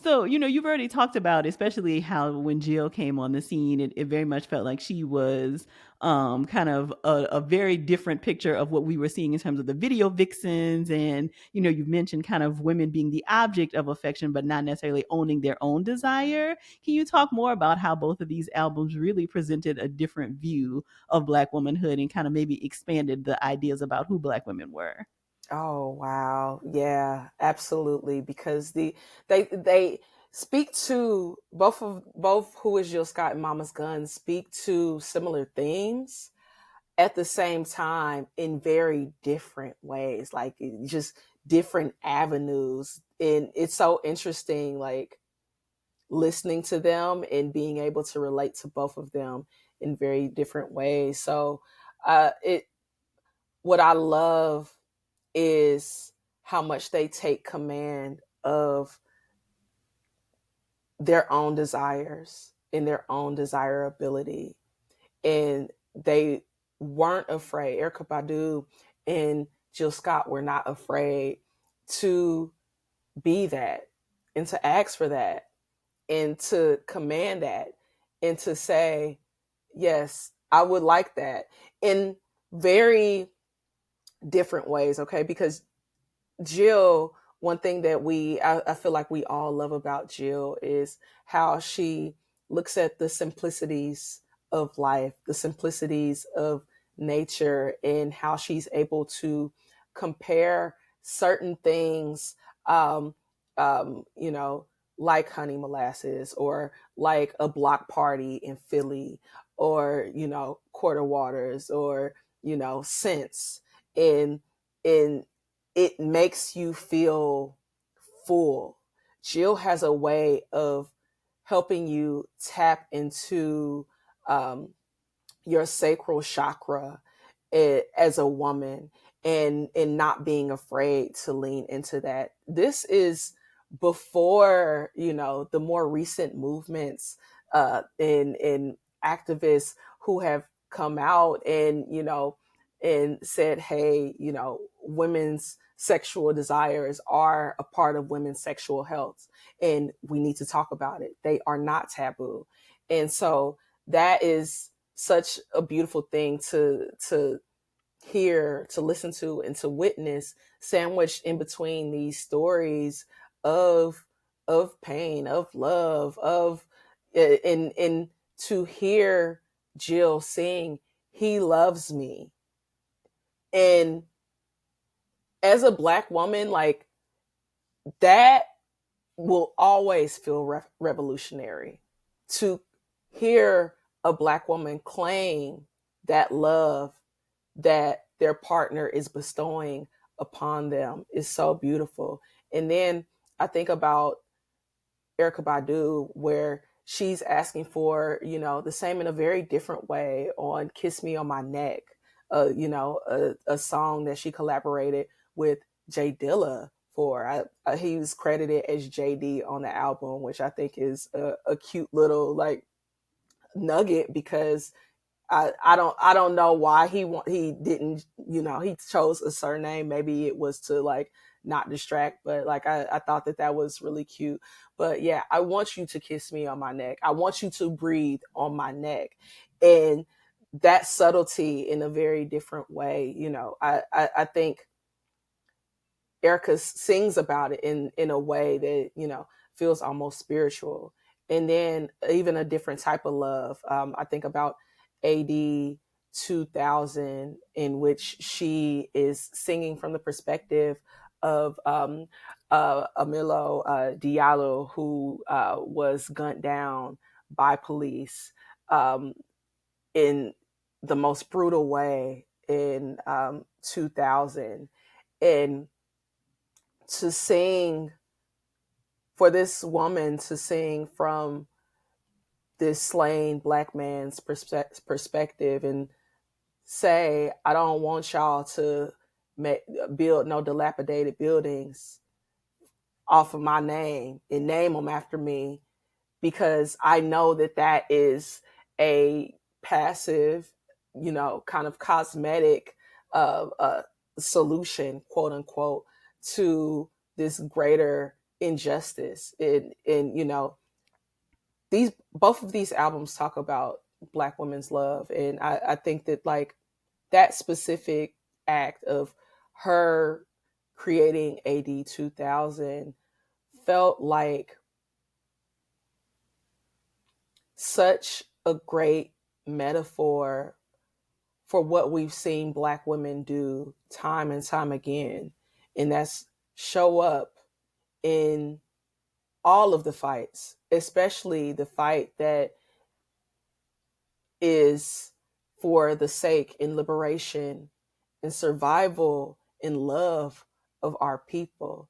So, you've already talked about, especially how when Jill came on the scene, it very much felt like she was kind of a very different picture of what we were seeing in terms of the video vixens. And, you've mentioned kind of women being the object of affection, but not necessarily owning their own desire. Can you talk more about how both of these albums really presented a different view of Black womanhood and kind of maybe expanded the ideas about who Black women were? Oh wow. Yeah, absolutely. Because they speak to both Who Is Jill Scott and Mama's Gun speak to similar themes at the same time in very different ways, like just different avenues. And it's so interesting, like listening to them and being able to relate to both of them in very different ways. So it what I love is how much they take command of their own desires and their own desirability. And they weren't afraid. Erykah Badu and Jill Scott were not afraid to be that and to ask for that and to command that and to say, yes, I would like that in very different ways. Okay. Because Jill, one thing that I feel like we all love about Jill is how she looks at the simplicities of life, the simplicities of nature, and how she's able to compare certain things, um, you know, like honey molasses or like a block party in Philly or, quarter waters or, scents. And it makes you feel full. Jill has a way of helping you tap into um, your sacral chakra as a woman, and not being afraid to lean into that. This is before, the more recent movements and activists who have come out and said, hey, women's sexual desires are a part of women's sexual health and we need to talk about it. They are not taboo. And so that is such a beautiful thing to hear, to listen to, and to witness, sandwiched in between these stories of pain, of love, of and to hear Jill sing "He Loves Me," and as a Black woman, like that will always feel revolutionary to hear a Black woman claim that love that their partner is bestowing upon them is so beautiful. And then I think about Erykah Badu, where she's asking for, the same in a very different way on Kiss Me on My Neck, a song that she collaborated with Jay Dilla for. He was credited as JD on the album, which I think is a cute little like nugget because I don't know why he didn't, he chose a surname. Maybe it was to like not distract, but like I thought that was really cute. But yeah, I want you to kiss me on my neck. I want you to breathe on my neck. And that subtlety in a very different way, I think Erica sings about it in a way that, feels almost spiritual. And then even a different type of love. I think about AD 2000, in which she is singing from the perspective of Amilo Diallo, who was gunned down by police in the most brutal way in 2000. And to sing, for this woman to sing from this slain Black man's perspective and say, I don't want y'all to build no dilapidated buildings off of my name and name them after me, because I know that is a passive, kind of cosmetic solution, quote unquote, to this greater injustice. And you know, these both of these albums talk about Black women's love, and I think that like that specific act of her creating AD 2000 felt like such a great metaphor for what we've seen Black women do time and time again. And that's show up in all of the fights, especially the fight that is for the sake and liberation and survival and love of our people.